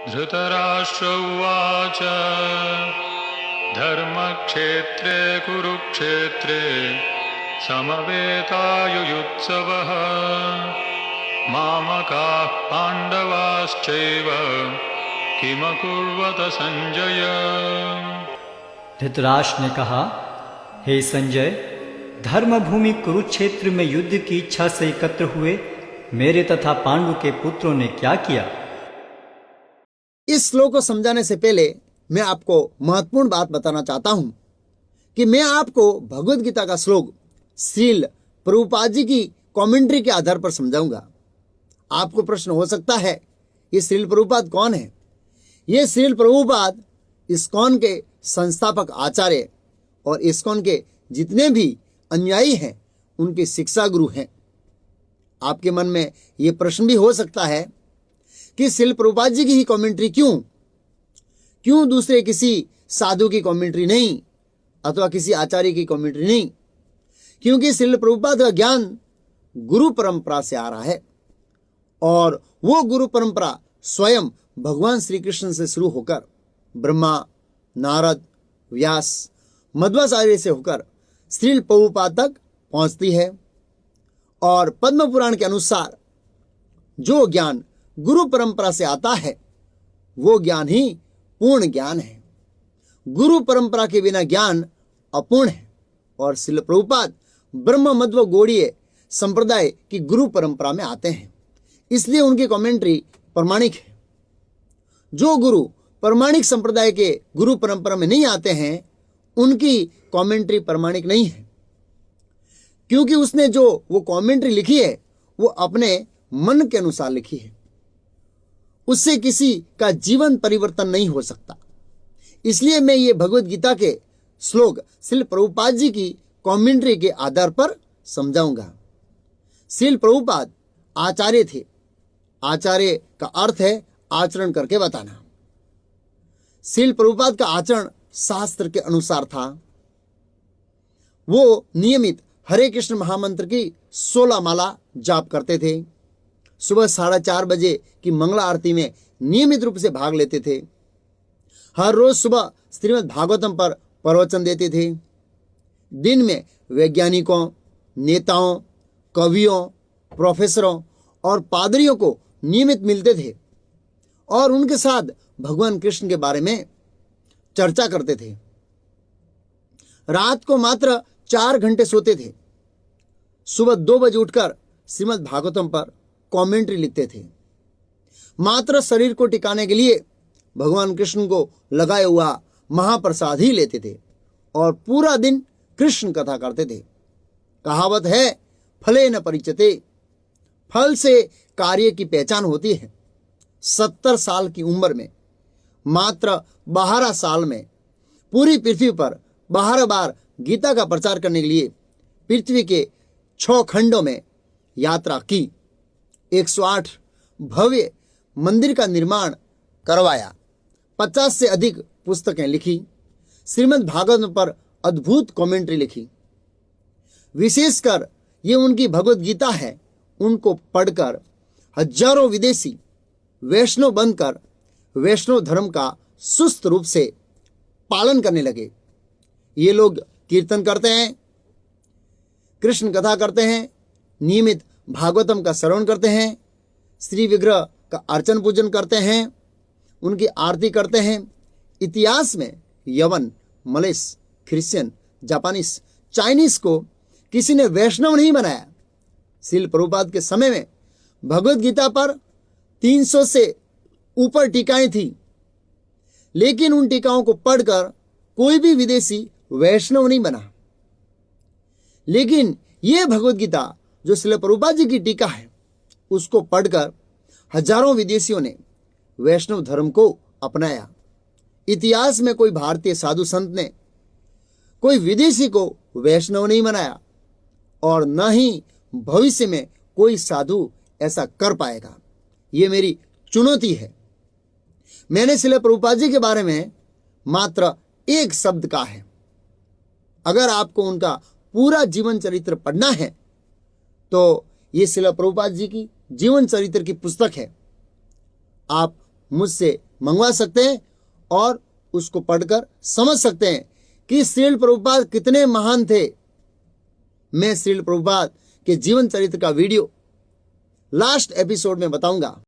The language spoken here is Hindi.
धृतराष्ट्र उवाच धर्मक्षेत्रे कुरुक्षेत्रे समवेतायुयुत्सवः मामकाः पाण्डवाश्चैव किमकुर्वत संजय। धृतराष्ट्र ने कहा, हे संजय, धर्मभूमि कुरुक्षेत्र में युद्ध की इच्छा से एकत्र हुए मेरे तथा पांडु के पुत्रों ने क्या किया? इस श्लोक को समझाने से पहले मैं आपको महत्वपूर्ण बात बताना चाहता हूं कि मैं आपको भगवद गीता का श्लोक श्रील प्रभुपाद जी की कमेंट्री के आधार पर समझाऊंगा। आपको प्रश्न हो सकता है, ये श्रील प्रभुपाद कौन है? ये श्रील प्रभुपाद इस्कॉन के संस्थापक आचार्य और इस्कॉन के जितने भी अनुयायी हैं उनके शिक्षा गुरु हैं। आपके मन में ये प्रश्न भी हो सकता है कि श्रील प्रभुपाद जी की ही कमेंट्री क्यों दूसरे किसी साधु की कमेंट्री नहीं अथवा किसी आचार्य की कमेंट्री नहीं? क्योंकि श्रील प्रभुपाद का ज्ञान गुरु परंपरा से आ रहा है और वो गुरु परंपरा स्वयं भगवान श्री कृष्ण से शुरू होकर ब्रह्मा, नारद, व्यास, मध्वाचार्य से होकर श्रील प्रभुपाद तक पहुंचती है। और पद्म पुराण के अनुसार जो ज्ञान गुरु परंपरा से आता है वो ज्ञान ही पूर्ण ज्ञान है। गुरु परंपरा के बिना ज्ञान अपूर्ण है और श्रील प्रभुपाद ब्रह्म मध्व गौड़ीय संप्रदाय की गुरु परंपरा में आते हैं, इसलिए उनकी कमेंट्री प्रमाणिक है। जो गुरु प्रमाणिक संप्रदाय के गुरु परंपरा में नहीं आते हैं उनकी कमेंट्री प्रमाणिक नहीं है, क्योंकि उसने जो वो कमेंट्री लिखी है वो अपने मन के अनुसार लिखी है। उससे किसी का जीवन परिवर्तन नहीं हो सकता। इसलिए मैं ये भगवद गीता के श्लोक श्रील प्रभुपाद जी की कमेंट्री के आधार पर समझाऊंगा। श्रील प्रभुपाद आचार्य थे। आचार्य का अर्थ है आचरण करके बताना। श्रील प्रभुपाद का आचरण शास्त्र के अनुसार था। वो नियमित हरे कृष्ण महामंत्र की 16 माला जाप करते थे। सुबह 4:30 बजे की मंगला आरती में नियमित रूप से भाग लेते थे। हर रोज सुबह श्रीमद् भागवतम पर प्रवचन देते थे। दिन में वैज्ञानिकों, नेताओं, कवियों, प्रोफेसरों और पादरियों को नियमित मिलते थे और उनके साथ भगवान कृष्ण के बारे में चर्चा करते थे। रात को मात्र 4 घंटे सोते थे। सुबह 2 बजे उठकर श्रीमद् भागवतम पर कमेंट्री लिखते थे। मात्र शरीर को टिकाने के लिए भगवान कृष्ण को लगाया हुआ महाप्रसाद ही लेते थे और पूरा दिन कृष्ण कथा करते थे। कहावत है, फले न परिचते, फल से कार्य की पहचान होती है। 70 साल की उम्र में मात्र 12 साल में पूरी पृथ्वी पर 12 बार गीता का प्रचार करने के लिए पृथ्वी के 6 खंडों में यात्रा की। 108 भव्य मंदिर का निर्माण करवाया। 50 से अधिक पुस्तकें लिखी। श्रीमद् भागवत पर अद्भुत कमेंट्री लिखी। विशेषकर ये उनकी भगवद गीता है, उनको पढ़कर हजारों विदेशी वैष्णव बनकर वैष्णव धर्म का सुस्त रूप से पालन करने लगे। ये लोग कीर्तन करते हैं, कृष्ण कथा करते हैं, नियमित भागवतम का श्रवण करते हैं, श्री विग्रह का अर्चन पूजन करते हैं, उनकी आरती करते हैं। इतिहास में यवन, मलेश, क्रिश्चियन, जापानीस, चाइनीस को किसी ने वैष्णव नहीं बनाया। श्रील प्रभुपाद के समय में भगवद गीता पर 300 से ऊपर टीकाएं थी, लेकिन उन टीकाओं को पढ़कर कोई भी विदेशी वैष्णव नहीं बना। लेकिन यह भगवद गीता जो श्रील प्रभुपाद जी की टीका है उसको पढ़कर हजारों विदेशियों ने वैष्णव धर्म को अपनाया। इतिहास में कोई भारतीय साधु संत ने कोई विदेशी को वैष्णव नहीं बनाया और न ही भविष्य में कोई साधु ऐसा कर पाएगा। ये मेरी चुनौती है। मैंने श्रील प्रभुपाद जी के बारे में मात्र एक शब्द कहा है। अगर आपको उनका पूरा जीवन चरित्र पढ़ना है तो ये श्रील प्रभुपाद जी की जीवन चरित्र की पुस्तक है। आप मुझसे मंगवा सकते हैं और उसको पढ़कर समझ सकते हैं कि श्रील प्रभुपाद कितने महान थे। मैं श्रील प्रभुपाद के जीवन चरित्र का वीडियो लास्ट एपिसोड में बताऊंगा।